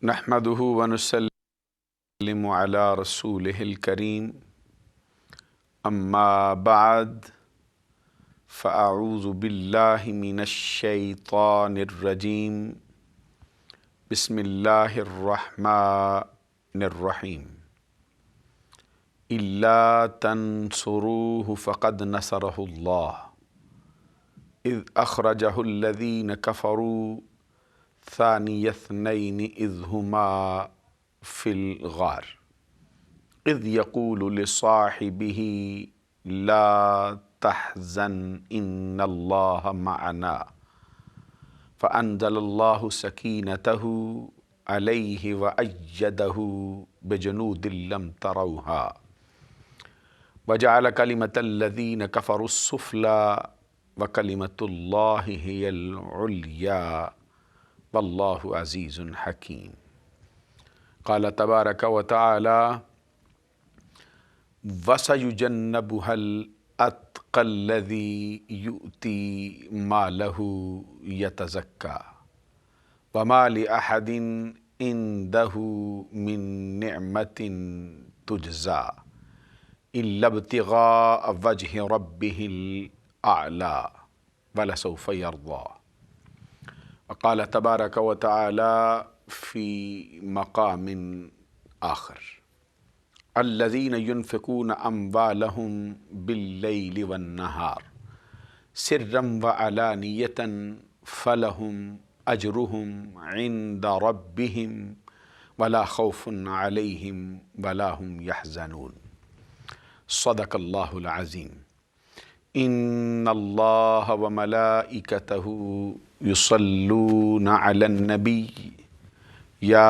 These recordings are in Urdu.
نحمده ونسلم على رسوله الكريم اما بعد فاعوذ بالله من الشيطان الرجيم بسم الله الرحمن الرحيم إلا تنصروه فقد نصره الله إذ أخرجه الذين كفروا ثاني اثنين إذ هما في الغار إذ يقول لصاحبه لا تحزن إن الله معنا فأنزل الله سكينته عليه وأيده بجنود لم تروها وجعل كلمة الذين كفروا السفلى وكلمة الله هي العليا واللہ عزیز حکیم۔ قال تبارک و تعالی وَسَيُجَنَّبُهَا الْأَتْقَى الَّذِي يُؤْتِي مَالَهُ يَتَزَكَّى وَمَا لِأَحَدٍ عِندَهُ مِن نِعْمَةٍ تُجْزَى إِلَّا ابْتِغَاءَ وَجْهِ رَبِّهِ الْأَعْلَى وَلَسَوْفَ يَرْضَى۔ وقال تبارک و تعالی فی مقام آخر الذین ينفقون اموالهم باللیل والنہار سرا وعلانیۃ فلہم اجرهم عند ربهم ولا خوف علیہم ولا هم يحزنون۔ صدق اللہ العظیم۔ ان اللہ وملائکتہ یصلون علی النبی یا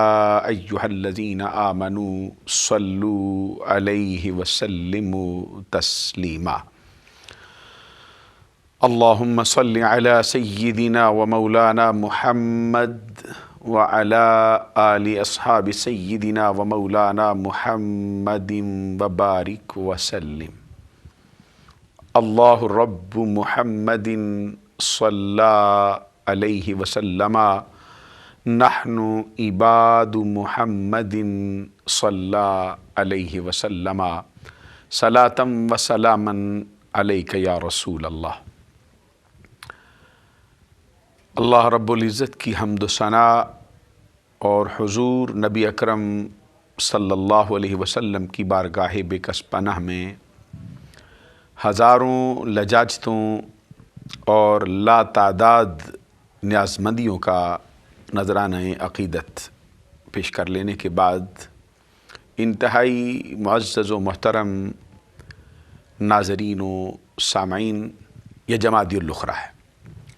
ایہا الذین آمنوا صلوا علیہ وسلموا تسلیما۔ اللہم صل علی سیدنا ومولانا محمد وعلی آل اصحاب سیدنا ومولانا محمد وبارک وسلم۔ اللہ رب محمد صلی علیہ وسلم نحن عباد محمد صلی علیہ وسلم صلاۃ و سلاما علیک یا رسول اللہ۔ اللہ رب العزت کی حمد و ثنا اور حضور نبی اکرم صلی اللہ علیہ وسلم کی بارگاہ بے کس پناہ میں ہزاروں لجاجتوں اور لا تعداد نیازمندیوں کا نذرانہ عقیدت پیش کر لینے کے بعد انتہائی معزز و محترم ناظرین و سامعین، یہ جمادی الاخری ہے۔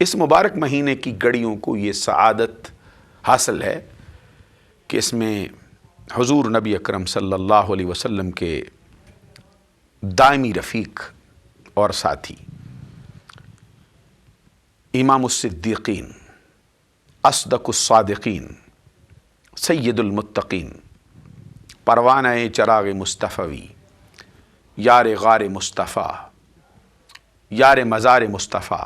اس مبارک مہینے کی گھڑیوں کو یہ سعادت حاصل ہے کہ اس میں حضور نبی اکرم صلی اللہ علیہ وسلم کے دائمی رفیق اور ساتھی امام الصدیقین، اصدق الصادقین، سید المتقین، پروانہ چراغ مصطفی، یار غار مصطفیٰ، یار مزار مصطفیٰ،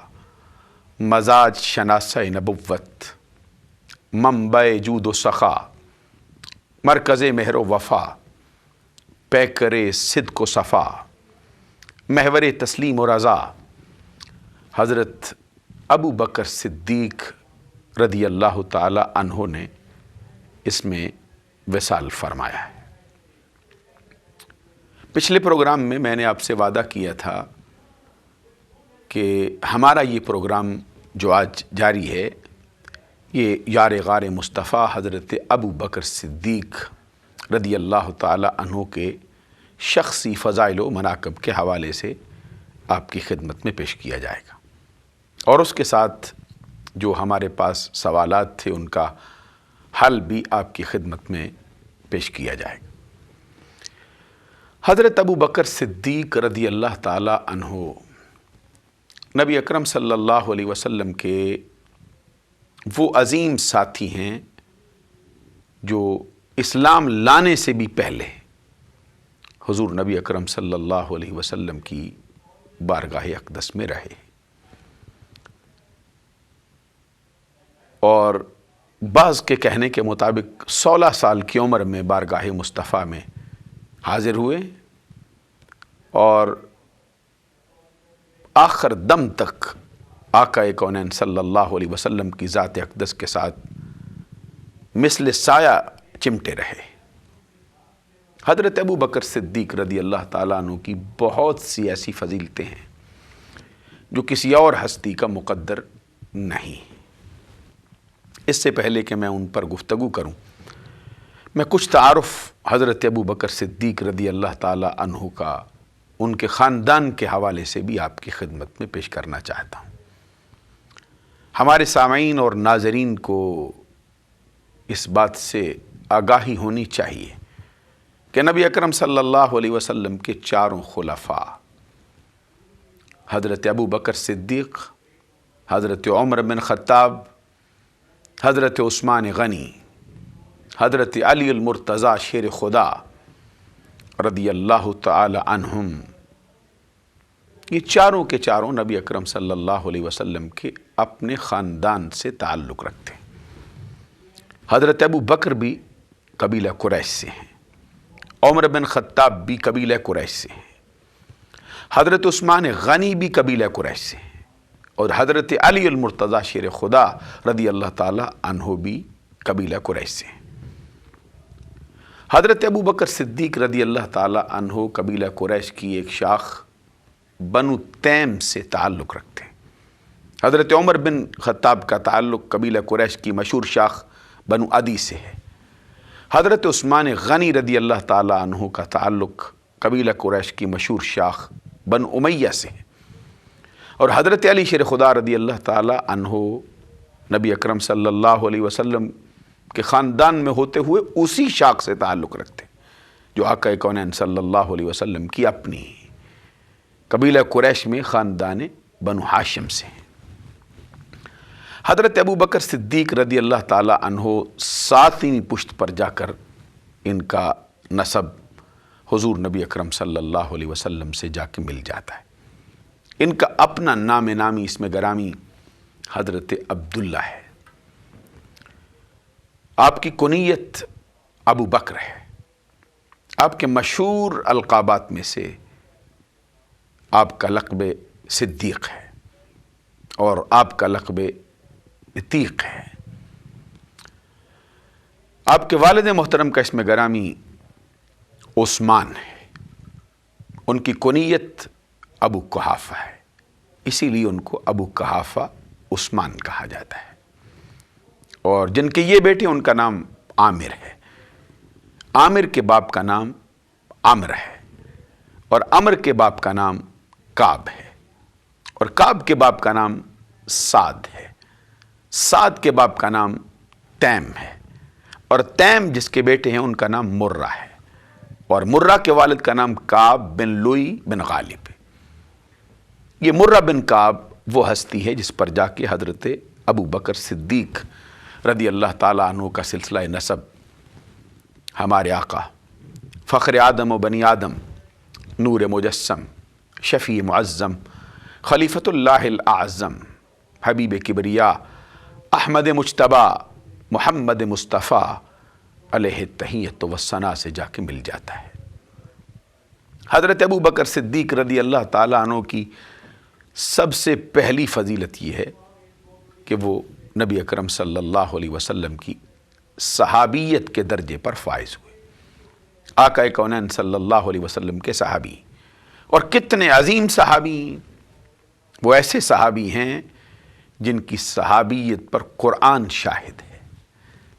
مزاج شناسہ نبوت، منبع جود و سخا، مرکز مہر و وفا، پیکر صدق و صفا، محور تسلیم و رضا، حضرت ابو بکر صدیق رضی اللہ تعالی عنہ نے اس میں وصال فرمایا ہے۔ پچھلے پروگرام میں نے آپ سے وعدہ کیا تھا کہ ہمارا یہ پروگرام جو آج جاری ہے یہ یار غار مصطفیٰ حضرت ابو بکر صدیق رضی اللہ تعالی عنہ کے شخصی فضائل و مناقب کے حوالے سے آپ کی خدمت میں پیش کیا جائے گا، اور اس کے ساتھ جو ہمارے پاس سوالات تھے ان کا حل بھی آپ کی خدمت میں پیش کیا جائے گا۔ حضرت ابو بکر صدیق رضی اللہ تعالی عنہ نبی اکرم صلی اللہ علیہ وسلم کے وہ عظیم ساتھی ہیں جو اسلام لانے سے بھی پہلے حضور نبی اکرم صلی اللہ علیہ وسلم کی بارگاہ اقدس میں رہے، اور بعض کے کہنے کے مطابق 16 سال کی عمر میں بارگاہ مصطفیٰ میں حاضر ہوئے اور آخر دم تک آقا کونین صلی اللہ علیہ وسلم کی ذات اقدس کے ساتھ مثل سایہ چمٹے رہے۔ حضرت ابو بکر صدیق رضی اللہ تعالیٰ عنہ کی بہت سی ایسی فضیلتیں ہیں جو کسی اور ہستی کا مقدر نہیں۔ اس سے پہلے کہ میں ان پر گفتگو کروں، میں کچھ تعارف حضرت ابو بکر صدیق رضی اللہ تعالیٰ عنہ کا ان کے خاندان کے حوالے سے بھی آپ کی خدمت میں پیش کرنا چاہتا ہوں۔ ہمارے سامعین اور ناظرین کو اس بات سے آگاہی ہونی چاہیے کہ نبی اکرم صلی اللہ علیہ وسلم کے چاروں خلفاء حضرت ابو بکر صدیق، حضرت عمر بن خطاب، حضرت عثمان غنی، حضرت علی المرتضیٰ شیر خدا رضی اللہ تعالی عنہم، یہ چاروں کے چاروں نبی اکرم صلی اللہ علیہ وسلم کے اپنے خاندان سے تعلق رکھتے ہیں۔ حضرت ابو بکر بھی قبیلہ قریش سے ہیں، عمر بن خطاب بھی قبیلہ قریش سے ہیں، حضرت عثمان غنی بھی قبیلہ قریش سے ہیں، اور حضرت علی المرتضیٰ شیر خدا رضی اللہ تعالی عنہ بھی قبیلہ قریش سے ہیں۔ حضرت ابو بکر صدیق رضی اللہ تعالی عنہ قبیلہ قریش کی ایک شاخ بنو تیم سے تعلق رکھتے ہیں۔ حضرت عمر بن خطاب کا تعلق قبیلہ قریش کی مشہور شاخ بنو عدی سے ہے۔ حضرت عثمان غنی رضی اللہ تعالی عنہ کا تعلق قبیلہ قریش کی مشہور شاخ بنو امیہ سے ہے، اور حضرت علی شیر خدا رضی اللہ تعالی عنہ نبی اکرم صلی اللہ علیہ وسلم کے خاندان میں ہوتے ہوئے اسی شاخ سے تعلق رکھتے ہیں جو آقا کونین صلی اللہ علیہ وسلم کی اپنی قبیلہ قریش میں خاندان بنو ہاشم سے ہیں۔ حضرت ابو بکر صدیق رضی اللہ تعالی عنہ 7ویں پشت پر جا کر ان کا نسب حضور نبی اکرم صلی اللہ علیہ وسلم سے جا کے مل جاتا ہے۔ ان کا اپنا نام نامی اسم گرامی حضرت عبداللہ ہے۔ آپ کی کنیت ابو بکر ہے۔ آپ کے مشہور القابات میں سے آپ کا لقب صدیق ہے اور آپ کا لقب عتیق ہے۔ آپ کے والد محترم کا اسم گرامی عثمان ہے۔ ان کی کنیت ابو قحافہ ہے، اسی لیے ان کو ابو قحافہ عثمان کہا جاتا ہے۔ اور جن کے یہ بیٹے ان کا نام عامر ہے۔ عامر کے باپ کا نام عمر ہے، اور عمر کے باپ کا نام کعب ہے، اور کعب کے باپ کا نام سعد ہے، سعد کے باپ کا نام تیم ہے، اور تیم جس کے بیٹے ہیں ان کا نام مرہ ہے، اور مرہ کے والد کا نام کعب بن لوئی بن غالب ہے۔ یہ مرہ بن کعب وہ ہستی ہے جس پر جا کے حضرت ابو بکر صدیق رضی اللہ تعالیٰ عنہ کا سلسلہ نسب ہمارے آقا فخر آدم و بنی آدم، نور مجسم، شفیع معظم، خلیفۃ اللہ الاعظم، حبیب کبریا، احمد مجتبیٰ، محمد مصطفیٰ علیہ التحیۃ والثناء سے جا کے مل جاتا ہے۔ حضرت ابو بکر صدیق رضی اللہ تعالیٰ عنہ کی سب سے پہلی فضیلت یہ ہے کہ وہ نبی اکرم صلی اللہ علیہ وسلم کی صحابیت کے درجے پر فائز ہوئے۔ آقا کونین صلی اللہ علیہ وسلم کے صحابی، اور کتنے عظیم صحابی، وہ ایسے صحابی ہیں جن کی صحابیت پر قرآن شاہد ہے،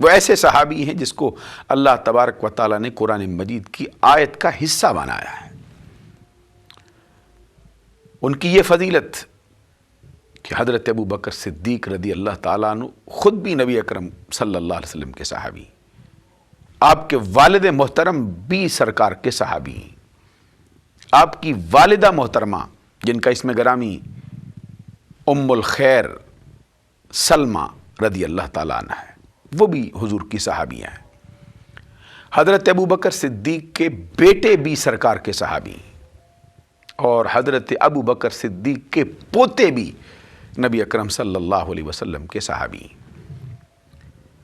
وہ ایسے صحابی ہیں جس کو اللہ تبارک و تعالیٰ نے قرآن مجید کی آیت کا حصہ بنایا ہے۔ ان کی یہ فضیلت کہ حضرت ابو بکر صدیق رضی اللہ تعالیٰ عنہ خود بھی نبی اکرم صلی اللہ علیہ وسلم کے صحابی، آپ کے والد محترم بھی سرکار کے صحابی، آپ کی والدہ محترمہ جن کا اسم گرامی ام الخیر سلمہ رضی اللہ تعالیٰ عنہ ہے، وہ بھی حضور کی صحابیاں ہیں۔ حضرت ابو بکر صدیق کے بیٹے بھی سرکار کے صحابی، اور حضرت ابو بکر صدیق کے پوتے بھی نبی اکرم صلی اللہ علیہ وسلم کے صحابی۔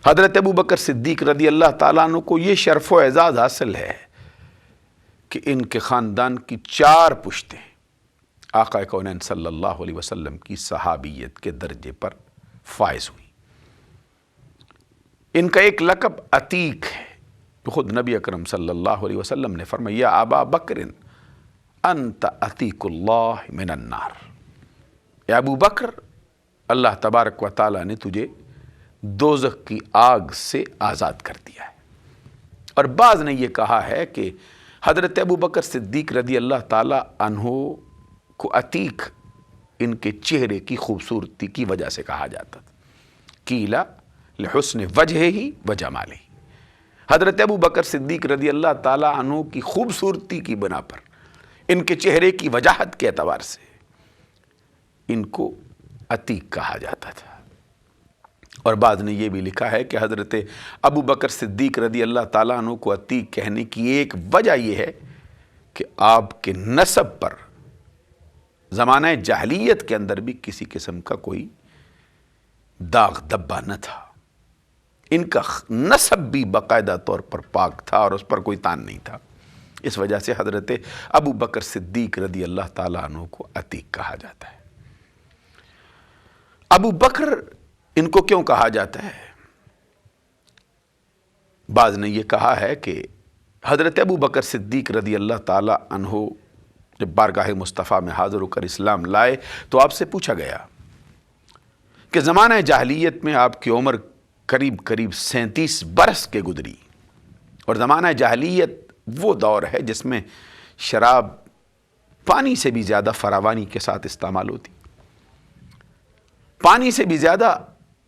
حضرت ابو بکر صدیق رضی اللہ تعالیٰ عنہ کو یہ شرف و اعزاز حاصل ہے کہ ان کے خاندان کی 4 پشتیں آقا کونین صلی اللہ علیہ وسلم کی صحابیت کے درجے پر فائز ہوئی۔ ان کا ایک لقب عتیق ہے، تو خود نبی اکرم صلی اللہ علیہ وسلم نے فرمایا یا ابا بکر انت عتیق اللہ من النار، اے ابو بکر اللہ تبارک و تعالیٰ نے تجھے دوزخ کی آگ سے آزاد کر دیا ہے۔ اور بعض نے یہ کہا ہے کہ حضرت ابو بکر صدیق رضی اللہ تعالیٰ عنہ کو عتیق ان کے چہرے کی خوبصورتی کی وجہ سے کہا جاتا تھا، قیلا لحسن وجہ ہی و جمالہ، حضرت ابو بکر صدیق رضی اللہ تعالیٰ عنہ کی خوبصورتی کی بنا پر، ان کے چہرے کی وجاہت کے اعتبار سے ان کو عتیق کہا جاتا تھا۔ اور بعض نے یہ بھی لکھا ہے کہ حضرت ابو بکر صدیق رضی اللہ تعالیٰ عنہ کو عتیق کہنے کی ایک وجہ یہ ہے کہ آپ کے نسب پر زمانہ جاہلیت کے اندر بھی کسی قسم کا کوئی داغ دبا نہ تھا، ان کا نسب بھی باقاعدہ طور پر پاک تھا اور اس پر کوئی تان نہیں تھا، اس وجہ سے حضرت ابو بکر صدیق رضی اللہ تعالیٰ عنہ کو عتیق کہا جاتا ہے۔ ابو بکر ان کو کیوں کہا جاتا ہے؟ بعض نے یہ کہا ہے کہ حضرت ابو بکر صدیق رضی اللہ تعالیٰ عنہ جب بارگاہ مصطفیٰ میں حاضر ہو کر اسلام لائے تو آپ سے پوچھا گیا کہ زمانہ جاہلیت میں آپ کی عمر قریب 37 برس کے گزری، اور زمانہ جاہلیت وہ دور ہے جس میں شراب پانی سے بھی زیادہ فراوانی کے ساتھ استعمال ہوتی، پانی سے بھی زیادہ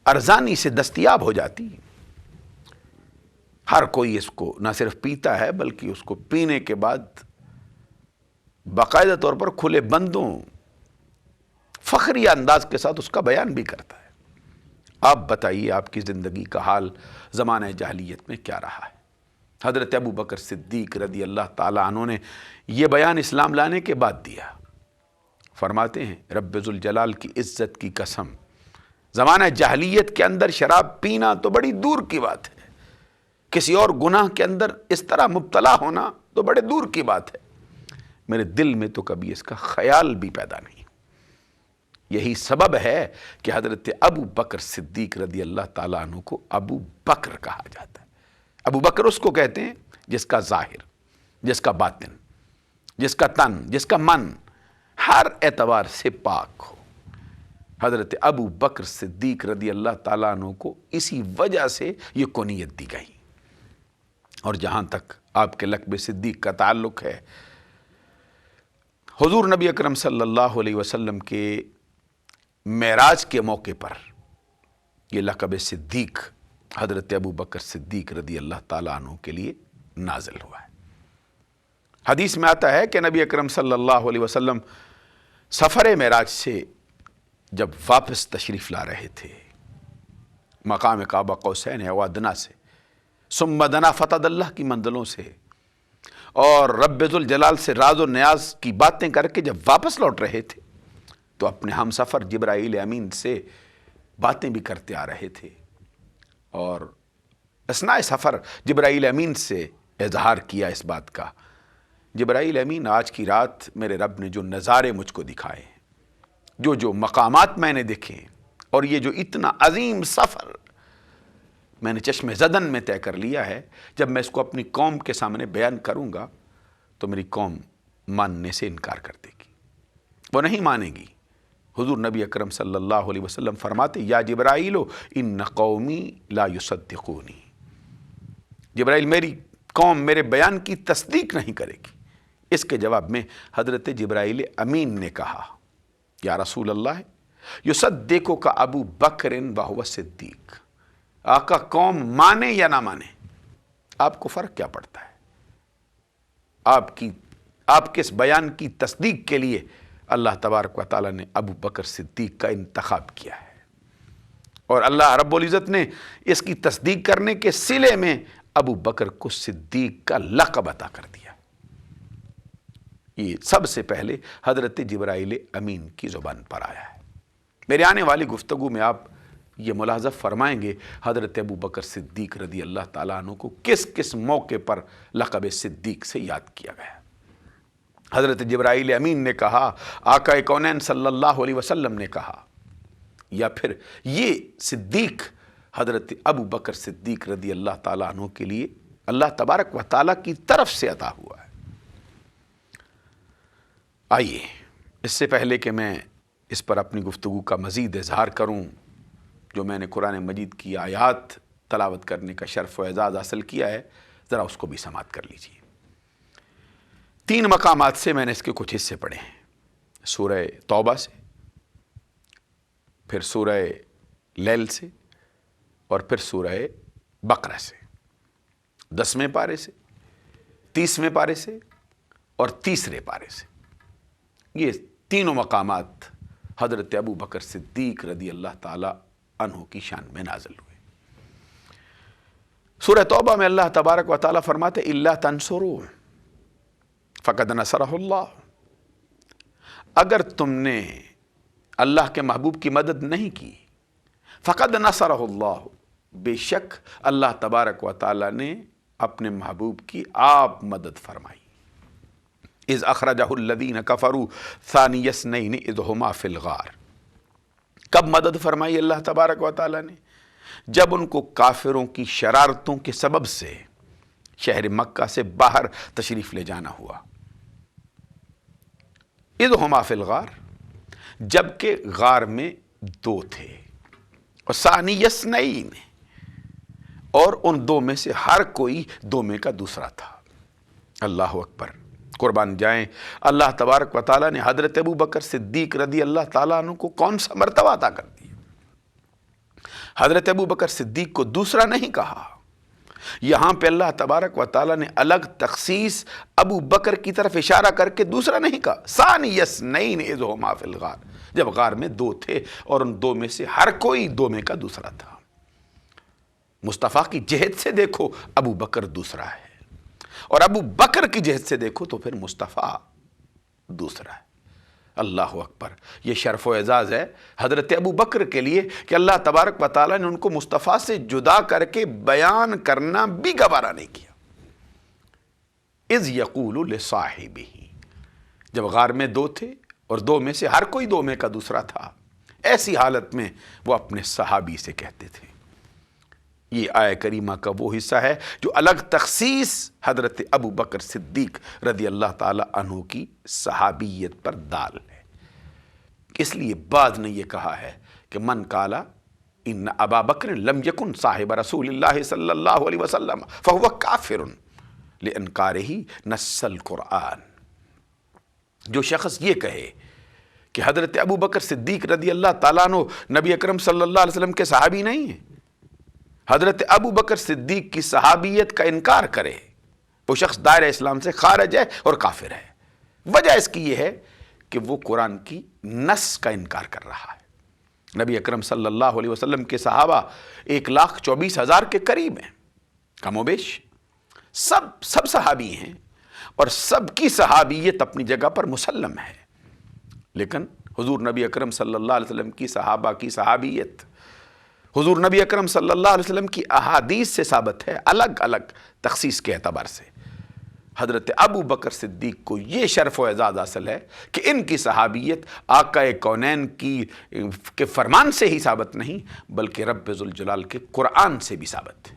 ارزانی سے دستیاب ہو جاتی، ہر کوئی اس کو نہ صرف پیتا ہے بلکہ اس کو پینے کے بعد باقاعدہ طور پر کھلے بندوں فخری انداز کے ساتھ اس کا بیان بھی کرتا ہے۔ آپ بتائیے آپ کی زندگی کا حال زمانہ جاہلیت میں کیا رہا ہے؟ حضرت ابو بکر صدیق رضی اللہ تعالیٰ عنہ نے یہ بیان اسلام لانے کے بعد دیا۔ فرماتے ہیں رب ذوالجلال کی عزت کی قسم، زمانہ جاہلیت کے اندر شراب پینا تو بڑی دور کی بات ہے، کسی اور گناہ کے اندر اس طرح مبتلا ہونا تو بڑے دور کی بات ہے، میرے دل میں تو کبھی اس کا خیال بھی پیدا نہیں۔ یہی سبب ہے کہ حضرت ابو بکر صدیق رضی اللہ تعالیٰ عنہ کو ابو بکر کہا جاتا ہے۔ ابو بکر اس کو کہتے ہیں جس کا ظاہر، جس کا باطن، جس کا تن، جس کا من ہر اعتبار سے پاک ہو۔ حضرت ابو بکر صدیق رضی اللہ تعالیٰ عنہ کو اسی وجہ سے یہ کنیت دی گئی۔ اور جہاں تک آپ کے لقب صدیق کا تعلق ہے، حضور نبی اکرم صلی اللہ علیہ وسلم کے معراج کے موقع پر یہ لقب صدیق حضرت ابو بکر صدیق رضی اللہ تعالیٰ عنہ کے لیے نازل ہوا ہے۔ حدیث میں آتا ہے کہ نبی اکرم صلی اللہ علیہ وسلم سفر معراج سے جب واپس تشریف لا رہے تھے مقام کعبہ قوسین او ادنیٰ سے، ثم دنا فتد اللہ کی منزلوں سے، اور رب ذوالجلال سے راز و نیاز کی باتیں کر کے جب واپس لوٹ رہے تھے تو اپنے ہم سفر جبرائیل امین سے باتیں بھی کرتے آ رہے تھے، اور اثناء سفر جبرائیل امین سے اظہار کیا اس بات کا، جبرائیل امین آج کی رات میرے رب نے جو نظارے مجھ کو دکھائے، جو مقامات میں نے دیکھے، اور یہ جو اتنا عظیم سفر میں نے چشم زدن میں طے کر لیا ہے، جب میں اس کو اپنی قوم کے سامنے بیان کروں گا تو میری قوم ماننے سے انکار کر دے گی، وہ نہیں مانے گی۔ حضور نبی اکرم صلی اللہ علیہ وسلم فرماتے یا جبرائیل ان قومی لا یصدقونی، جبرائیل میری قوم میرے بیان کی تصدیق نہیں کرے گی۔ اس کے جواب میں حضرت جبرائیل امین نے کہا یا رسول اللہ یصدقک ابو بکر وہو صدیق، آقا قوم مانے یا نہ مانے آپ کو فرق کیا پڑتا ہے؟ آپ کے اس بیان کی تصدیق کے لیے اللہ تبارک و تعالیٰ نے ابو بکر صدیق کا انتخاب کیا ہے، اور اللہ رب العزت نے اس کی تصدیق کرنے کے صلے میں ابو بکر کو صدیق کا لقب عطا کر دیا۔ یہ سب سے پہلے حضرت جبرائیل امین کی زبان پر آیا ہے۔ میرے آنے والی گفتگو میں آپ یہ ملاحظہ فرمائیں گے حضرت ابو بکر صدیق رضی اللہ تعالیٰ عنہ کو کس کس موقع پر لقب صدیق سے یاد کیا گیا۔ حضرت جبرائیل امین نے کہا، آقا کونین صلی اللہ علیہ وسلم نے کہا، یا پھر یہ صدیق حضرت ابو بکر صدیق رضی اللہ تعالیٰ عنہ کے لیے اللہ تبارک و تعالیٰ کی طرف سے عطا ہوا ہے۔ آئیے اس سے پہلے کہ میں اس پر اپنی گفتگو کا مزید اظہار کروں، جو میں نے قرآن مجید کی آیات تلاوت کرنے کا شرف و اعزاز حاصل کیا ہے، ذرا اس کو بھی سماعت کر لیجیے۔ 3 مقامات سے میں نے اس کے کچھ حصے پڑھے ہیں، سورہ توبہ سے، پھر سورہ لیل سے، اور پھر سورہ بقرہ سے، 10ویں پارے سے، 30ویں پارے سے، اور 3 پارے سے۔ یہ تینوں مقامات حضرت ابو بکر صدیق رضی اللہ تعالی عنہ کی شان میں نازل ہوئے۔ سورہ توبہ میں اللہ تبارک و تعالی فرماتے الا تنصروہ فقد نصرہ اللہ، اگر تم نے اللہ کے محبوب کی مدد نہیں کی، فقد نصرہ اللہ، بے شک اللہ تبارک و تعالی نے اپنے محبوب کی آپ مدد فرمائی۔ اذ اخرجہ الذین کفروا ثانی اثنین اذ ہما فی الغار، کب مدد فرمائی اللہ تبارک و تعالی نے؟ جب ان کو کافروں کی شرارتوں کے سبب سے شہر مکہ سے باہر تشریف لے جانا ہوا۔ اذ ہما فی الغار، جبکہ غار میں 2 تھے، اور ثانی اثنین، اور ان 2 میں سے ہر کوئی 2 میں کا دوسرا تھا۔ اللہ اکبر، قربان جائیں، اللہ تبارک و تعالیٰ نے حضرت ابو بکر صدیق رضی اللہ تعالیٰ عنہ کو کون سا مرتبہ عطا کر دیا۔ حضرت ابو بکر صدیق کو دوسرا نہیں کہا، یہاں پہ اللہ تبارک و تعالیٰ نے الگ تخصیص ابو بکر کی طرف اشارہ کر کے دوسرا نہیں کہا۔ ثانی اثنین اذ ہما فی الغار، جب غار میں 2 تھے اور ان 2 میں سے ہر کوئی 2 میں کا دوسرا تھا۔ مصطفیٰ کی جہت سے دیکھو ابو بکر دوسرا ہے، اور ابو بکر کی جہت سے دیکھو تو پھر مصطفیٰ دوسرا ہے۔ اللہ اکبر، یہ شرف و اعزاز ہے حضرت ابو بکر کے لیے کہ اللہ تبارک و تعالیٰ نے ان کو مصطفیٰ سے جدا کر کے بیان کرنا بھی گوارا نہیں کیا۔ اذ یقول لصاحبہ، جب غار میں 2 تھے اور 2 میں سے ہر کوئی 2 میں کا دوسرا تھا، ایسی حالت میں وہ اپنے صحابی سے کہتے تھے۔ یہ آیہ کریمہ کا وہ حصہ ہے جو الگ تخصیص حضرت ابو بکر صدیق رضی اللہ تعالی عنہ کی صحابیت پر دال ہے۔ اس لیے بعض نے یہ کہا ہے کہ من قالا ان ابا بکر لم یکن صاحب رسول اللہ صلی اللہ علیہ وسلم فہو کافر لانکارہ نص القرآن، جو شخص یہ کہے کہ حضرت ابو بکر صدیق رضی اللہ تعالیٰ عنہ نبی اکرم صلی اللہ علیہ وسلم کے صحابی نہیں ہیں، حضرت ابو بکر صدیق کی صحابیت کا انکار کرے، وہ شخص دائرہ اسلام سے خارج ہے اور کافر ہے۔ وجہ اس کی یہ ہے کہ وہ قرآن کی نص کا انکار کر رہا ہے۔ نبی اکرم صلی اللہ علیہ وسلم کے صحابہ 1,24,000 کے قریب ہیں، کم و بیش سب صحابی ہیں، اور سب کی صحابیت اپنی جگہ پر مسلم ہے، لیکن حضور نبی اکرم صلی اللہ علیہ وسلم کی صحابہ کی صحابیت حضور نبی اکرم صلی اللہ علیہ وسلم کی احادیث سے ثابت ہے، الگ الگ تخصیص کے اعتبار سے۔ حضرت ابو بکر صدیق کو یہ شرف و اعزاز حاصل ہے کہ ان کی صحابیت آقا کونین کے فرمان سے ہی ثابت نہیں، بلکہ رب ذوالجلال کے قرآن سے بھی ثابت ہے۔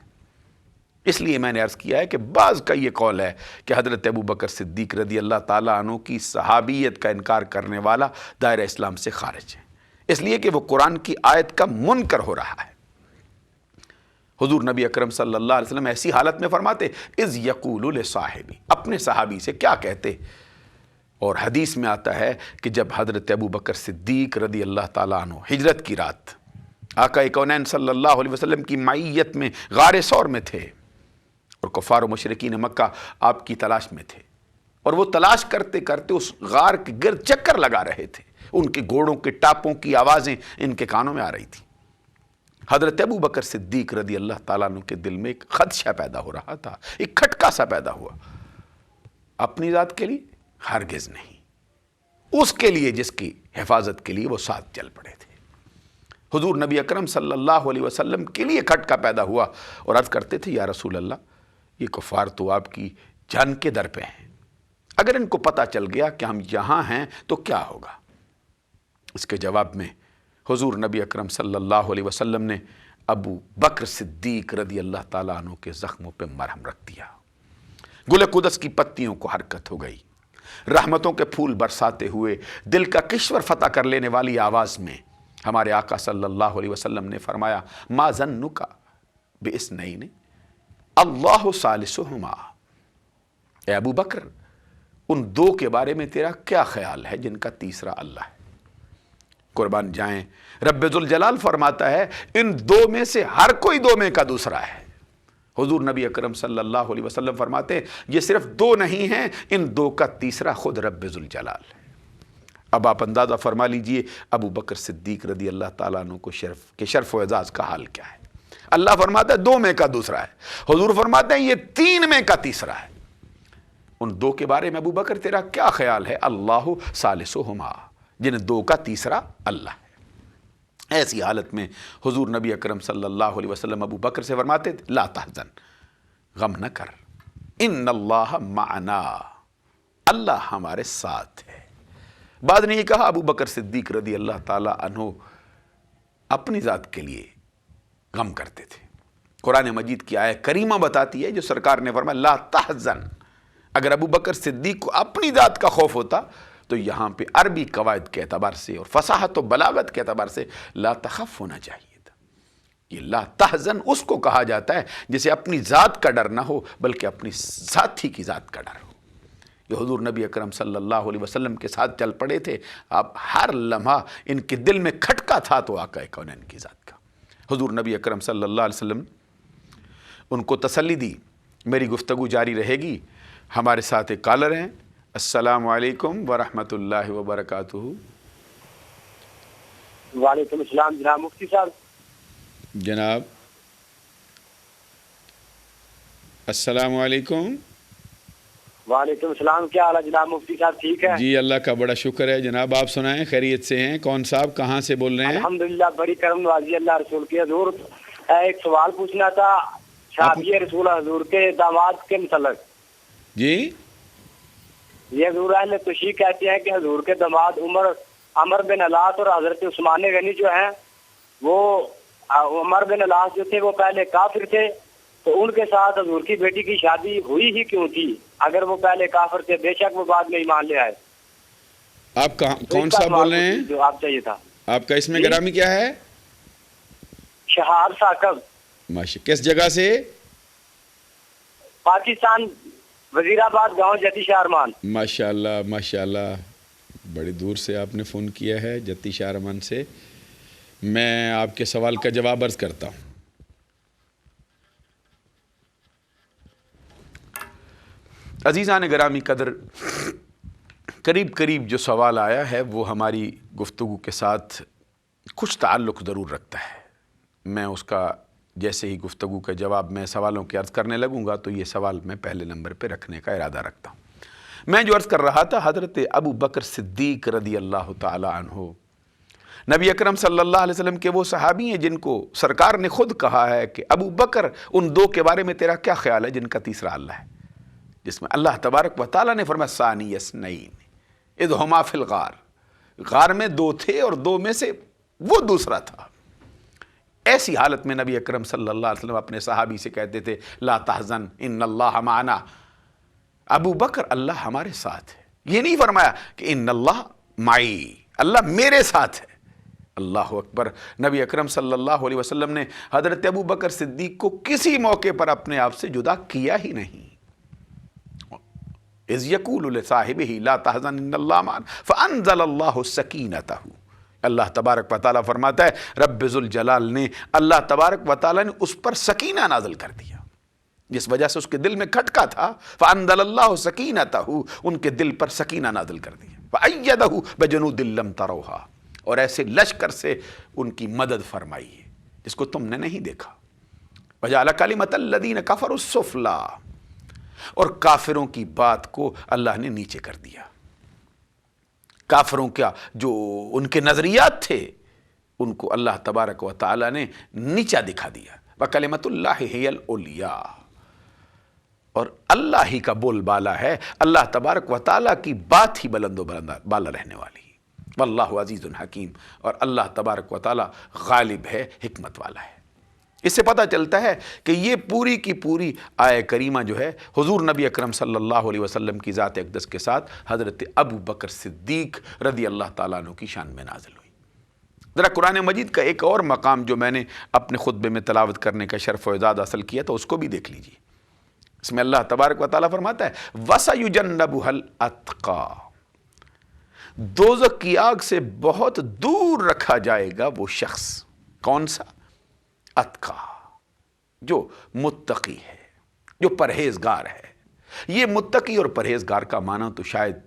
اس لیے میں نے عرض کیا ہے کہ بعض کا یہ قول ہے کہ حضرت ابو بکر صدیق رضی اللہ تعالیٰ عنہ کی صحابیت کا انکار کرنے والا دائرہ اسلام سے خارج ہے، اس لیے کہ وہ قرآن کی آیت کا منکر ہو رہا ہے۔ حضور نبی اکرم صلی اللہ علیہ وسلم ایسی حالت میں فرماتے اذ یقول لصاحبہ، اپنے صحابی سے کیا کہتے، اور حدیث میں آتا ہے کہ جب حضرت ابو بکر صدیق رضی اللہ تعالیٰ عنہ ہجرت کی رات آقا کونین صلی اللہ علیہ وسلم کی معیت میں غار ثور میں تھے، اور کفار و مشرکین مکہ آپ کی تلاش میں تھے، اور وہ تلاش کرتے کرتے اس غار کے گرد چکر لگا رہے تھے، ان کے گھوڑوں کے ٹاپوں کی آوازیں ان کے کانوں میں آ رہی تھی۔ حضرت ابو بکر صدیق رضی اللہ تعالیٰ عنہ کے دل میں ایک خدشہ پیدا ہو رہا تھا، ایک کھٹکا سا پیدا ہوا، اپنی ذات کے لیے ہرگز نہیں، اس کے لیے جس کی حفاظت کے لیے وہ ساتھ چل پڑے تھے۔ حضور نبی اکرم صلی اللہ علیہ وسلم کے لیے کھٹکا پیدا ہوا اور عرض کرتے تھے یا رسول اللہ یہ کفار تو آپ کی جان کے در پہ ہیں، اگر ان کو پتہ چل گیا کہ ہم یہاں ہیں تو کیا ہوگا؟ اس کے جواب میں حضور نبی اکرم صلی اللہ علیہ وسلم نے ابو بکر صدیق رضی اللہ تعالیٰ عنہ کے زخموں پہ مرہم رکھ دیا۔ گل قدس کی پتیوں کو حرکت ہو گئی، رحمتوں کے پھول برساتے ہوئے دل کا کشور فتح کر لینے والی آواز میں ہمارے آقا صلی اللہ علیہ وسلم نے فرمایا ما ظنک باثنین اللہ ثالثہما، اے ابو بکر ان دو کے بارے میں تیرا کیا خیال ہے جن کا تیسرا اللہ ہے؟ قربان جائیں، رب ذوالجلال فرماتا ہے ان دو میں سے ہر کوئی دو میں کا دوسرا ہے۔ حضور نبی اکرم صلی اللہ علیہ وسلم فرماتے ہیں یہ صرف دو نہیں ہیں، ان دو کا تیسرا خود رب ذوالجلال ہے۔ اب آپ اندازہ فرما لیجئے ابو بکر صدیق رضی اللہ تعالیٰ عنہ کو شرف و اعزاز کا حال کیا ہے۔ اللہ فرماتا ہے دو میں کا دوسرا ہے، حضور فرماتے ہیں یہ تین میں کا تیسرا ہے۔ ان دو کے بارے میں ابو بکر تیرا کیا خیال ہے؟ اللہ ثالثہما، جن دو کا تیسرا اللہ ہے۔ ایسی حالت میں حضور نبی اکرم صلی اللہ علیہ وسلم ابو بکر سے فرماتے تھے لا تحزن، غم نہ کر، ان اللہ معنا، اللہ ہمارے ساتھ ہے۔ بعد نے یہ کہا ابو بکر صدیق رضی اللہ تعالیٰ عنہ اپنی ذات کے لیے غم کرتے تھے۔ قرآن مجید کی آیت کریمہ بتاتی ہے جو سرکار نے فرمایا لا تحزن، اگر ابو بکر صدیق کو اپنی ذات کا خوف ہوتا تو یہاں پہ عربی قواعد کے اعتبار سے اور فصاحت و بلاغت کے اعتبار سے لا تخف ہونا چاہیے تھا۔ یہ لا تحزن اس کو کہا جاتا ہے جسے اپنی ذات کا ڈر نہ ہو بلکہ اپنی ساتھی کی ذات کا ڈر ہو۔ یہ حضور نبی اکرم صلی اللہ علیہ وسلم کے ساتھ چل پڑے تھے، اب ہر لمحہ ان کے دل میں کھٹکا تھا تو آقا کونین کی ذات کا۔ حضور نبی اکرم صلی اللہ علیہ وسلم ان کو تسلی دی۔ میری گفتگو جاری رہے گی، ہمارے ساتھ ایک کالر ہیں۔ السلام علیکم ورحمۃ اللہ وبرکاتہ۔ وعلیکم السلام جناب مفتی صاحب۔ جناب السلام علیکم۔ وعلیکم السلام، کیا حال ہے جناب مفتی صاحب؟ ٹھیک ہے جی اللہ کا بڑا شکر ہے جناب، آپ سنائیں خیریت سے ہیں؟ کون صاحب کہاں سے بول رہے ہیں؟ الحمدللہ بڑی کرم نوازی اللہ رسول کی حضور۔ ایک سوال پوچھنا تھا شادی رسول حضور کے داماد کے متعلق۔ جی یہ حضور اہل تشیع کہتے ہیں کہ حضور کے داماد عمر بن العاص اور حضرت عثمان غنی جو ہیں وہ عمر بن العاص جو تھے وہ پہلے کافر تھے، تو ان کے ساتھ حضور کی بیٹی کی شادی ہوئی ہی کیوں تھی اگر وہ پہلے کافر تھے؟ بے شک وہ بعد میں ایمان لے آئے۔ آپ کون سا بول رہے ہیں؟ جو آپ چاہیے تھا۔ آپ کا اسم گرامی کیا ہے؟ شہاب ثاقب۔ ماشاء، کس جگہ سے؟ پاکستان، وزیر آباد گاؤں جتی شہرمان۔ ماشاء اللہ ماشاء اللہ، بڑی دور سے آپ نے فون کیا ہے جتی شہرمان سے۔ میں آپ کے سوال کا جواب عرض کرتا ہوں۔ عزیزان گرامی قدر، قریب جو سوال آیا ہے وہ ہماری گفتگو کے ساتھ کچھ تعلق ضرور رکھتا ہے۔ میں اس کا جیسے ہی گفتگو کا جواب میں سوالوں کی عرض کرنے لگوں گا تو یہ سوال میں پہلے نمبر پہ رکھنے کا ارادہ رکھتا ہوں۔ میں جو عرض کر رہا تھا حضرت ابو بکر صدیق رضی اللہ تعالی عنہ نبی اکرم صلی اللہ علیہ وسلم کے وہ صحابی ہیں جن کو سرکار نے خود کہا ہے کہ ابو بکر ان دو کے بارے میں تیرا کیا خیال ہے جن کا تیسرا اللہ ہے، جس میں اللہ تبارک و تعالیٰ نے فرمایا ثانی اثنین اذ ہما فی الغار، غار میں دو تھے اور دو میں سے وہ دوسرا تھا۔ ایسی حالت میں نبی اکرم صلی اللہ علیہ وسلم اپنے صحابی سے کہتے تھے لا تحزن ان اللہ معنا، ابو بکر اللہ ہمارے ساتھ ہے۔ یہ نہیں فرمایا کہ ان اللہ معی، اللہ میرے ساتھ ہے۔ اللہ اکبر، نبی اکرم صلی اللہ علیہ وسلم نے حضرت ابو بکر صدیق کو کسی موقع پر اپنے آپ سے جدا کیا ہی نہیں۔ اذ یقول لصاحبہ لا تحزن ان اللہ معنا فانزل اللہ سکینتہ، اللہ تبارک و تعالیٰ فرماتا ہے رب ذوالجلال نے، اللہ تبارک و تعالیٰ نے اس پر سکینہ نازل کر دیا جس وجہ سے اس کے دل میں کھٹکا تھا۔ فانزل اللہ سکینتہ، ان کے دل پر سکینہ نازل کر دیا۔ وأیدہ بجنود لم تروہا، اور ایسے لشکر سے ان کی مدد فرمائی ہے جس کو تم نے نہیں دیکھا۔ وجعل کلمۃ الذین کفروا السفلی، اور کافروں کی بات کو اللہ نے نیچے کر دیا۔ کافروں کا جو ان کے نظریات تھے ان کو اللہ تبارک و تعالی نے نیچا دکھا دیا. وَكَلِمَةُ اللَّهِ هِيَ الْعُلْيَا، اور اللہ ہی کا بول بالا ہے، اللہ تبارک و تعالیٰ کی بات ہی بلند و بالا رہنے والی. واللہ عزیز حکیم، اور اللہ تبارک و تعالیٰ غالب ہے، حکمت والا ہے. اس سے پتہ چلتا ہے کہ یہ پوری کی پوری آیہ کریمہ جو ہے حضور نبی اکرم صلی اللہ علیہ وسلم کی ذات اقدس کے ساتھ حضرت ابو بکر صدیق رضی اللہ تعالیٰ عنہ کی شان میں نازل ہوئی. ذرا قرآن مجید کا ایک اور مقام جو میں نے اپنے خطبے میں تلاوت کرنے کا شرف و اعزاز حاصل کیا تو اس کو بھی دیکھ لیجیے. اس میں اللہ تبارک و تعالیٰ فرماتا ہے وَسَيُجَنَّبُهَا الْأَتْقَى، دوزخ کی آگ سے بہت دور رکھا جائے گا وہ شخص. کون سا؟ اتقا، جو متقی ہے، جو پرہیزگار ہے. یہ متقی اور پرہیزگار کا معنی تو شاید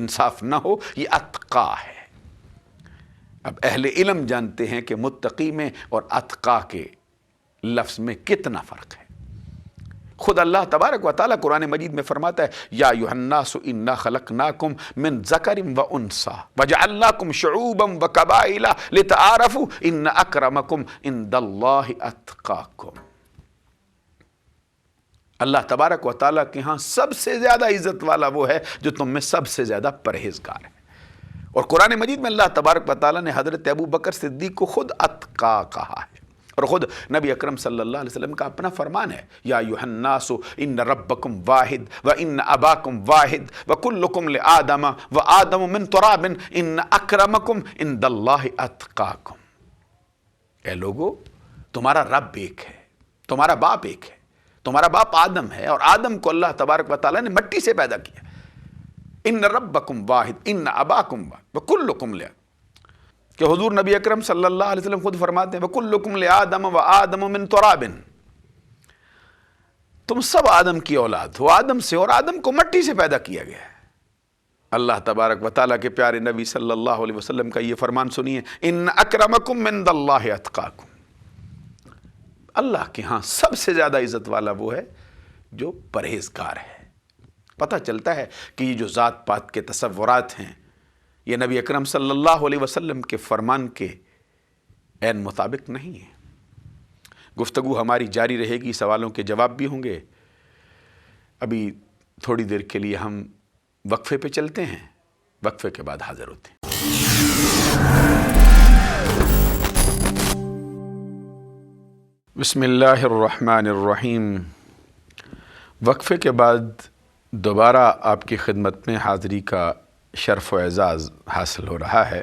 انصاف نہ ہو، یہ اتقا ہے. اب اہل علم جانتے ہیں کہ متقی میں اور اتقا کے لفظ میں کتنا فرق ہے. خود اللہ تبارک و تعالیٰ قرآن مجید میں فرماتا ہے یا ایھا الناس انا خلقناکم من ذکر و انثی وجعلناکم شعوبا وقبائل لتعارفوا ان اکرمکم عند اللہ اتقاکم. اللہ تبارک و تعالیٰ کے ہاں سب سے زیادہ عزت والا وہ ہے جو تم میں سب سے زیادہ پرہیزگار ہے. اور قرآن مجید میں اللہ تبارک و تعالیٰ نے حضرت ابو بکر صدیق کو خود اتقا کہا ہے، اور خود نبی اکرم صلی اللہ علیہ وسلم کا اپنا فرمان ہے یا ایھا الناس ان ربکم واحد و ان اباکم واحد و کلکم لآدم و آدم من تراب ان اکرمکم عند اللہ اتقاکم. اے لوگو، تمہارا رب ایک ہے، تمہارا باپ ایک ہے. تمہارا باپ آدم ہے اور آدم کو اللہ تبارک و تعالیٰ نے مٹی سے پیدا کیا. ان ربکم واحد ان اباکم واحد و کلکم لآدم، کہ حضور نبی اکرم صلی اللہ علیہ وسلم خود فرماتے ہیں وَكُلُّكُمْ لِآدَمَ وَآدَمُ مِن تُرَابٍ، تم سب آدم کی اولاد ہو، آدم سے، اور آدم کو مٹی سے پیدا کیا گیا ہے. اللہ تبارک و تعالیٰ کے پیارے نبی صلی اللہ علیہ وسلم کا یہ فرمان سنیے ان اکرمکم عند اللہ اتقاکم. اللہ کے ہاں سب سے زیادہ عزت والا وہ ہے جو پرہیزگار ہے. پتہ چلتا ہے کہ یہ جو ذات پات کے تصورات ہیں یہ نبی اکرم صلی اللہ علیہ وسلم کے فرمان کے عین مطابق نہیں ہے. گفتگو ہماری جاری رہے گی، سوالوں کے جواب بھی ہوں گے. ابھی تھوڑی دیر کے لیے ہم وقفے پہ چلتے ہیں، وقفے کے بعد حاضر ہوتے ہیں. بسم اللہ الرحمن الرحیم. وقفے کے بعد دوبارہ آپ کی خدمت میں حاضری کا شرف و اعزاز حاصل ہو رہا ہے.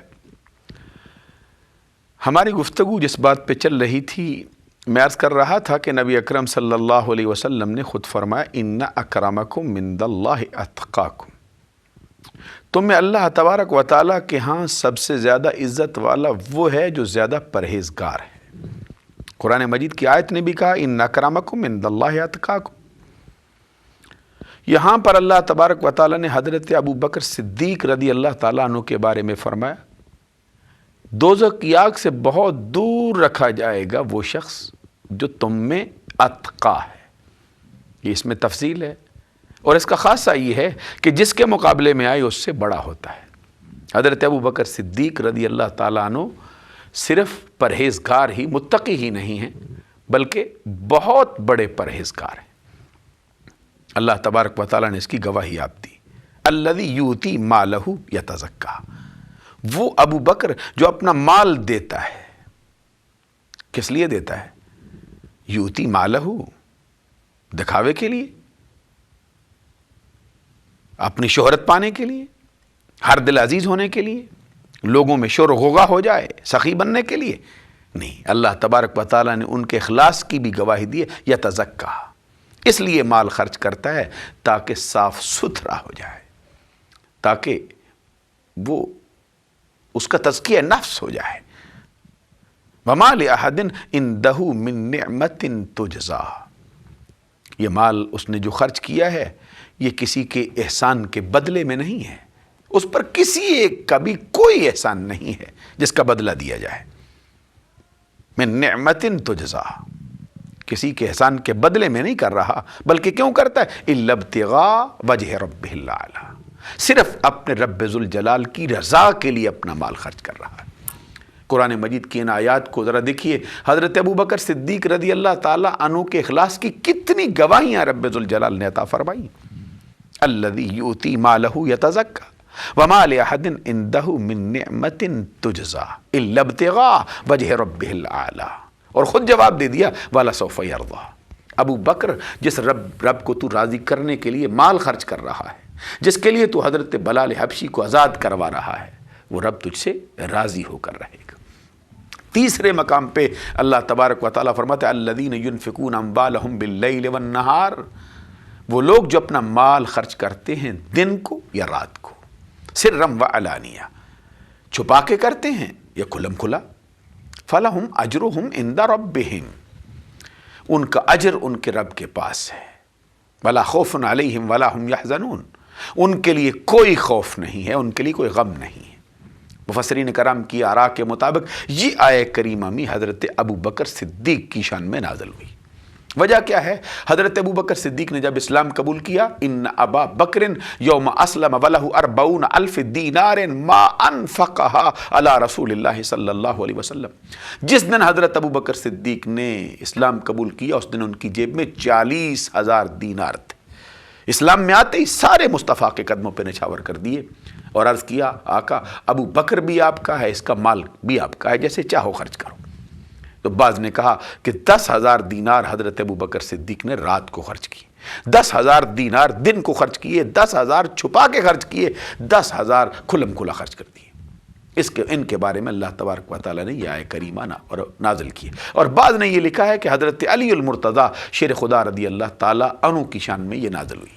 ہماری گفتگو جس بات پہ چل رہی تھی، میں عرض کر رہا تھا کہ نبی اکرم صلی اللہ علیہ وسلم نے خود فرمایا ان اکرمکم عند اللہ اتقاکم، تم میں اللہ تبارک و تعالیٰ کے ہاں سب سے زیادہ عزت والا وہ ہے جو زیادہ پرہیزگار ہے. قرآن مجید کی آیت نے بھی کہا ان اکرمکم عند اللہ اتقاکم. یہاں پر اللہ تبارک و تعالیٰ نے حضرت ابو بکر صدیق رضی اللہ تعالیٰ عنہ کے بارے میں فرمایا دوزخ کی آگ سے بہت دور رکھا جائے گا وہ شخص جو تم میں اتقا ہے. یہ اس میں تفصیل ہے، اور اس کا خاصہ یہ ہے کہ جس کے مقابلے میں آئے اس سے بڑا ہوتا ہے. حضرت ابو بکر صدیق رضی اللہ تعالیٰ عنہ صرف پرہیزگار ہی، متقی ہی نہیں ہیں، بلکہ بہت بڑے پرہیزگار ہیں. اللہ تبارک و تعالیٰ نے اس کی گواہی آپ دی. الذی یؤتی مالہ یتزکیٰ، وہ ابو بکر جو اپنا مال دیتا ہے. کس لیے دیتا ہے؟ یؤتی مالہ، دکھاوے کے لیے، اپنی شہرت پانے کے لیے، ہر دل عزیز ہونے کے لیے، لوگوں میں شور و غوغا ہو جائے، سخی بننے کے لیے نہیں. اللہ تبارک و تعالیٰ نے ان کے اخلاص کی بھی گواہی دی ہے. یتزکیٰ، اس لیے مال خرچ کرتا ہے تاکہ صاف ستھرا ہو جائے، تاکہ وہ اس کا تزکیہ نفس ہو جائے. وَمَا لِأَحَدٍ عِندَهُ مِن نِعْمَةٍ تُجْزَىٰ، یہ مال اس نے جو خرچ کیا ہے یہ کسی کے احسان کے بدلے میں نہیں ہے. اس پر کسی ایک کا بھی کوئی احسان نہیں ہے جس کا بدلہ دیا جائے. مِن نِعْمَةٍ تُجْزَىٰ، کسی کے احسان کے بدلے میں نہیں کر رہا، بلکہ کیوں کرتا ہے؟ إِلَّا ابْتِغَاءَ وَجْهِ رَبِّهِ الْأَعْلَىٰ، صرف اپنے رب ذوالجلال کی رضا کے لیے اپنا مال خرچ کر رہا ہے. قرآن مجید کی ان آیات کو ذرا دیکھیے، حضرت ابو بکر صدیق رضی اللہ تعالیٰ عنہ کے اخلاص کی کتنی گواہیاں رب ذوالجلال نے عطا فرمائی۔ الذی یؤتی مالہ یتزکی وما لأحد عندہ من نعمت تجزی الا ابتغاء وجہ ربہ الاعلی، اور خود جواب دے دیا وَلَسَوْفَ يَرْضَىٰ۔ ابو بکر، جس رب کو تو راضی کرنے کے لیے مال خرچ کر رہا ہے، جس کے لیے تو حضرت بلال حبشی کو آزاد کروا رہا ہے، وہ رب تجھ سے راضی ہو کر رہے گا۔ تیسرے مقام پہ اللہ تبارک و تعالیٰ فرماتا ہے الذین ینفقون اموالہم باللیل والنہار، وہ لوگ جو اپنا مال خرچ کرتے ہیں دن کو یا رات کو، سرًا وعلانیہ، چھپا کے کرتے ہیں یا کھلم کھلا، فلہم اجرہم عند ربہم، ان کا اجر ان کے رب کے پاس ہے، ولا خوف علیہم ولا ہم یحزنون، ان کے لیے کوئی خوف نہیں ہے، ان کے لیے کوئی غم نہیں ہے۔ مفسرین کرام کی آراء کے مطابق یہ آیہ کریمہ میں حضرت ابو بکر صدیق کی شان میں نازل ہوئی۔ وجہ کیا ہے؟ حضرت ابو بکر صدیق نے جب اسلام قبول کیا، ان ابا بکر یوم اسلم ولہ 40,000 دینار ما انفقہا علی رسول اللہ صلی اللہ علیہ وسلم، جس دن حضرت ابو بکر صدیق نے اسلام قبول کیا اس دن ان کی جیب میں 40,000 دینار تھے۔ اسلام میں آتے ہی سارے مصطفیٰ کے قدموں پہ نچھاور کر دیے اور عرض کیا آقا ابو بکر بھی آپ کا ہے، اس کا مال بھی آپ کا ہے، جیسے چاہو خرچ کرو۔ تو بعض نے کہا کہ 10,000 دینار حضرت ابو بکر صدیق نے رات کو خرچ کیے، 10,000 دینار دن کو خرچ کیے، 10,000 چھپا کے خرچ کیے، 10,000 کھلم کھلا خرچ کر دیے۔ ان کے بارے میں اللہ تبارک و تعالیٰ نے یہ آیہ کریمہ نازل کی، اور بعض نے یہ لکھا ہے کہ حضرت علی المرتضیٰ شیر خدا رضی اللہ تعالیٰ عنہ کی شان میں یہ نازل ہوئی،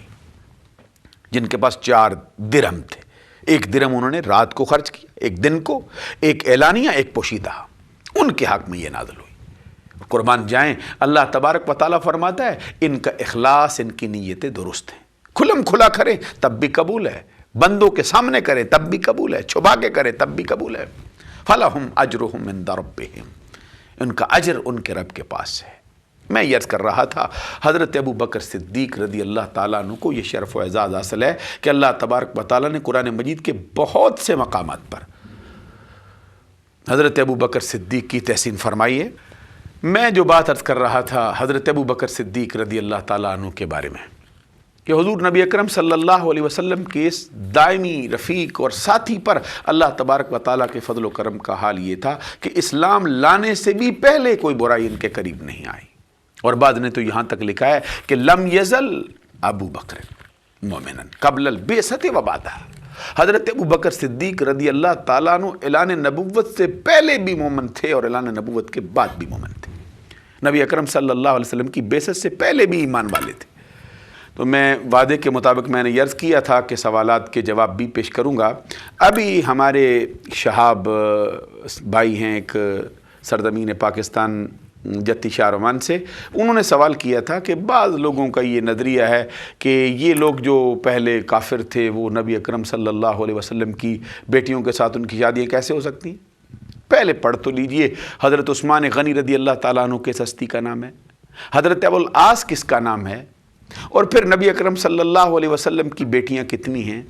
جن کے پاس 4 درہم تھے، 1 درہم انہوں نے رات کو خرچ کیا، 1 دن کو، 1 اعلانیہ، 1 پوشیدہ، ان کے حق میں یہ نازل ہوئی۔ قربان جائیں، اللہ تبارک و تعالیٰ فرماتا ہے ان کا اخلاص، ان کی نیتیں درست ہیں، کھلم کھلا کریں تب بھی قبول ہے، بندوں کے سامنے کریں تب بھی قبول ہے، چھپا کے کریں تب بھی قبول ہے۔ فَلَهُمْ أَجْرُهُمْ عِنْدَ رَبِّهِمْ، ان کا اجر ان کے رب کے پاس ہے۔ میں یہ عرض کر رہا تھا حضرت ابو بکر صدیق رضی اللہ تعالیٰ عنہ کو یہ شرف و اعزاز حاصل ہے کہ اللہ تبارک و تعالیٰ نے قرآن مجید کے بہت سے مقامات پر حضرت ابو بکر صدیق کی تحسین فرمائی ہے۔ میں جو بات عرض کر رہا تھا حضرت ابو بکر صدیق رضی اللہ تعالیٰ عنہ کے بارے میں کہ حضور نبی اکرم صلی اللہ علیہ وسلم کے اس دائمی رفیق اور ساتھی پر اللہ تبارک و تعالیٰ کے فضل و کرم کا حال یہ تھا کہ اسلام لانے سے بھی پہلے کوئی برائی ان کے قریب نہیں آئی، اور بعد نے تو یہاں تک لکھا ہے کہ لم یزل ابو بکر مومنا قبل البعثۃ و بعدہ، حضرت ابو بکر صدیق رضی اللہ تعالیٰ عنہ اعلان نبوت سے پہلے بھی مومن تھے اور اعلان نبوت کے بعد بھی مومن تھے، نبی اکرم صلی اللہ علیہ وسلم کی بعثت سے پہلے بھی ایمان والے تھے۔ تو میں وعدے کے مطابق میں نے عرض کیا تھا کہ سوالات کے جواب بھی پیش کروں گا۔ ابھی ہمارے شہاب بھائی ہیں ایک سرزمین پاکستان جتی شاروان سے، انہوں نے سوال کیا تھا کہ بعض لوگوں کا یہ نظریہ ہے کہ یہ لوگ جو پہلے کافر تھے وہ نبی اکرم صلی اللہ علیہ وسلم کی بیٹیوں کے ساتھ ان کی شادیاں کیسے ہو سکتی ہیں؟ پہلے پڑھ تو لیجئے، حضرت عثمان غنی رضی اللہ تعالیٰ عنہ کس ہستی کا نام ہے، حضرت ابو العاص کس کا نام ہے، اور پھر نبی اکرم صلی اللہ علیہ وسلم کی بیٹیاں کتنی ہیں۔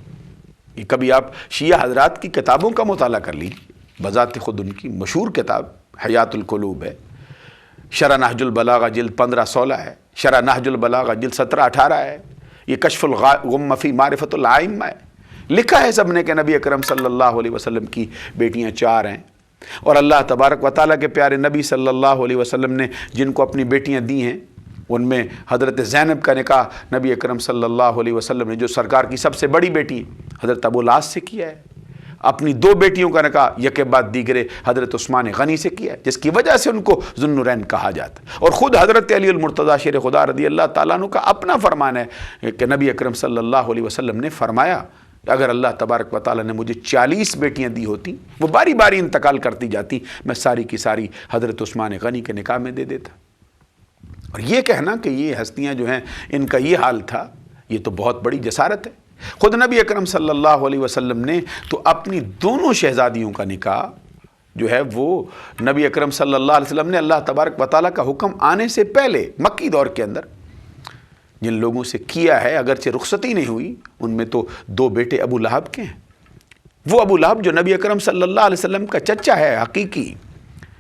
یہ کبھی آپ شیعہ حضرات کی کتابوں کا مطالعہ کر لیجیے، بذات خود ان کی مشہور کتاب حیات القلوب ہے، شرح نہج البلاغہ جلد 15-16 ہے، شرح نہج البلاغہ جلد 17-18 ہے، یہ کشف الغم فی معرفت الائمہ ہے، لکھا ہے سب نے کہ نبی اکرم صلی اللہ علیہ وسلم کی بیٹیاں 4 ہیں، اور اللہ تبارک و تعالیٰ کے پیارے نبی صلی اللہ علیہ وسلم نے جن کو اپنی بیٹیاں دی ہیں ان میں حضرت زینب کا نکاح نبی اکرم صلی اللہ علیہ وسلم نے جو سرکار کی سب سے بڑی بیٹی حضرت ابو العاص سے کیا ہے، اپنی 2 بیٹیوں کا نکاح یک بعد دیگرے حضرت عثمان غنی سے کیا ہے، جس کی وجہ سے ان کو ذو النورین کہا جاتا ہے۔ اور خود حضرت علی المرتضیٰ شیر خدا رضی اللہ تعالیٰ عنہ کا اپنا فرمان ہے کہ نبی اکرم صلی اللہ علیہ وسلم نے فرمایا اگر اللہ تبارک و تعالیٰ نے مجھے 40 بیٹیاں دی ہوتی، وہ باری باری انتقال کرتی جاتی، میں ساری کی ساری حضرت عثمان غنی کے نکاح میں دے دیتا۔ اور یہ کہنا کہ یہ ہستیاں جو ہیں ان کا یہ حال تھا، یہ تو بہت بڑی جسارت ہے۔ خود نبی اکرم صلی اللہ علیہ وسلم نے تو اپنی دونوں شہزادیوں کا نکاح جو ہے وہ نبی اکرم صلی اللہ علیہ وسلم نے اللہ تبارک و تعالیٰ کا حکم آنے سے پہلے مکی دور کے اندر جن لوگوں سے کیا ہے، اگرچہ رخصتی نہیں ہوئی، ان میں تو 2 بیٹے ابو لہب کے ہیں، وہ ابو لہب جو نبی اکرم صلی اللہ علیہ وسلم کا چچا ہے حقیقی،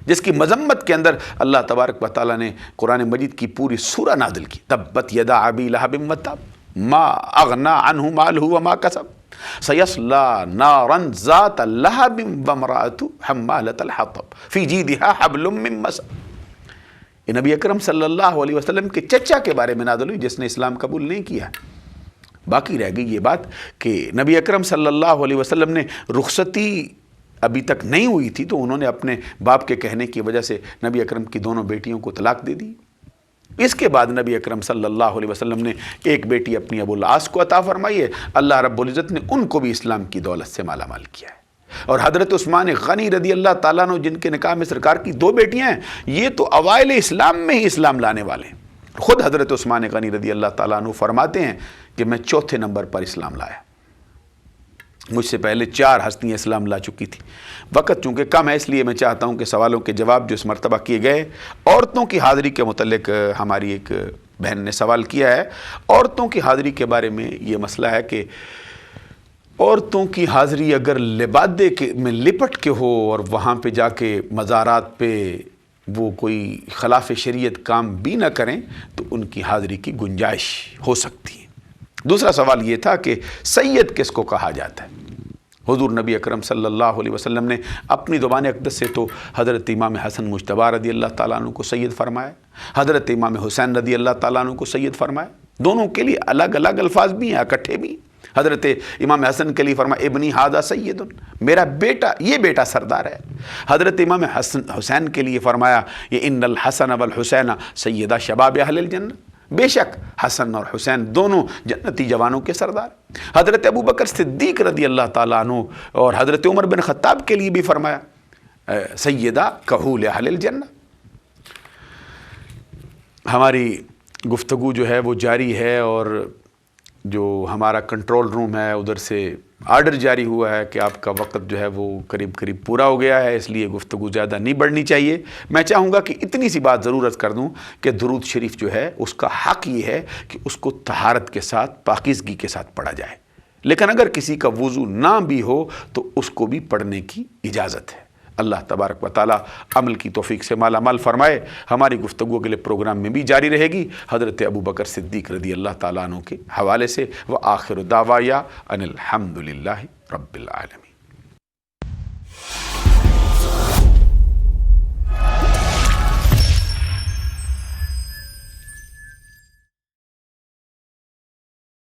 جس کی مذمت کے اندر اللہ تبارک و تعالیٰ نے قرآن مجید کی پوری سورہ نازل کی، تبت یدا ابی لہب وتب ما اغنی عنہ مالہ وما کسب سیصلی نارا ذات لہب وامرأته حمالۃ الحطب فی جیدہا حبل من مسد۔ یہ نبی اکرم صلی اللہ علیہ وسلم کے چچا کے بارے میں نازل ہوئی جس نے اسلام قبول نہیں کیا۔ باقی رہ گئی یہ بات کہ نبی اکرم صلی اللہ علیہ وسلم نے رخصتی ابھی تک نہیں ہوئی تھی تو انہوں نے اپنے باپ کے کہنے کی وجہ سے نبی اکرم کی دونوں بیٹیوں کو طلاق دے دی۔ اس کے بعد نبی اکرم صلی اللہ علیہ وسلم نے ایک بیٹی اپنی ابو العاص کو عطا فرمائی ہے، اللہ رب العزت نے ان کو بھی اسلام کی دولت سے مالا مال کیا ہے۔ اور حضرت عثمان غنی رضی اللہ تعالیٰ عنہ جن کے نکاح میں سرکار کی 2 بیٹیاں ہیں، یہ تو اوائل اسلام میں ہی اسلام لانے والے ہیں۔ خود حضرت عثمان غنی رضی اللہ تعالیٰ عنہ فرماتے ہیں کہ میں 4تھے نمبر پر اسلام لایا، مجھ سے پہلے 4 ہستیاں اسلام لا چکی تھی۔ وقت چونکہ کم ہے اس لیے میں چاہتا ہوں کہ سوالوں کے جواب جو اس مرتبہ کیے گئے، عورتوں کی حاضری کے متعلق ہماری ایک بہن نے سوال کیا ہے۔ عورتوں کی حاضری کے بارے میں یہ مسئلہ ہے کہ عورتوں کی حاضری اگر لبادے میں لپٹ کے ہو اور وہاں پہ جا کے مزارات پہ وہ کوئی خلاف شریعت کام بھی نہ کریں تو ان کی حاضری کی گنجائش ہو سکتی ہے۔ دوسرا سوال یہ تھا کہ سید کس کو کہا جاتا ہے؟ حضور نبی اکرم صلی اللہ علیہ وسلم نے اپنی زبان اقدس سے تو حضرت امام حسن مجتبیٰ رضی اللہ تعالیٰ عنہ کو سید فرمایا، حضرت امام حسین رضی اللہ تعالیٰ عنہ کو سید فرمایا۔ دونوں کے لیے الگ الگ الفاظ بھی ہیں، اکٹھے بھی۔ حضرت امام حسن کے لیے فرمایا ابنی ھذا سید، میرا بیٹا، یہ بیٹا سردار ہے۔ حضرت امام حسین کے لیے فرمایا یہ ان الحسن والحسین سیدہ شباب اہل الجنہ، بے شک حسن اور حسین دونوں جنتی جوانوں کے سردار۔ حضرت ابو بکر صدیق رضی اللہ تعالیٰ عنہ اور حضرت عمر بن خطاب کے لیے بھی فرمایا سیدہ کہول اہل الجنہ۔ ہماری گفتگو جو ہے وہ جاری ہے اور جو ہمارا کنٹرول روم ہے ادھر سے آرڈر جاری ہوا ہے کہ آپ کا وقت جو ہے وہ قریب قریب پورا ہو گیا ہے، اس لیے گفتگو زیادہ نہیں بڑھنی چاہیے۔ میں چاہوں گا کہ اتنی سی بات ضرور عرض کر دوں کہ درود شریف جو ہے اس کا حق یہ ہے کہ اس کو طہارت کے ساتھ، پاکیزگی کے ساتھ پڑھا جائے، لیکن اگر کسی کا وضو نہ بھی ہو تو اس کو بھی پڑھنے کی اجازت ہے۔ اللہ تبارک و تعالی عمل کی توفیق سے مالا مال فرمائے۔ ہماری گفتگو کے لیے پروگرام میں بھی جاری رہے گی حضرت ابو بکر صدیق رضی اللہ تعالیٰ عنہ کے حوالے سے۔ وآخر دعوایا ان الحمد للہ رب العالمین۔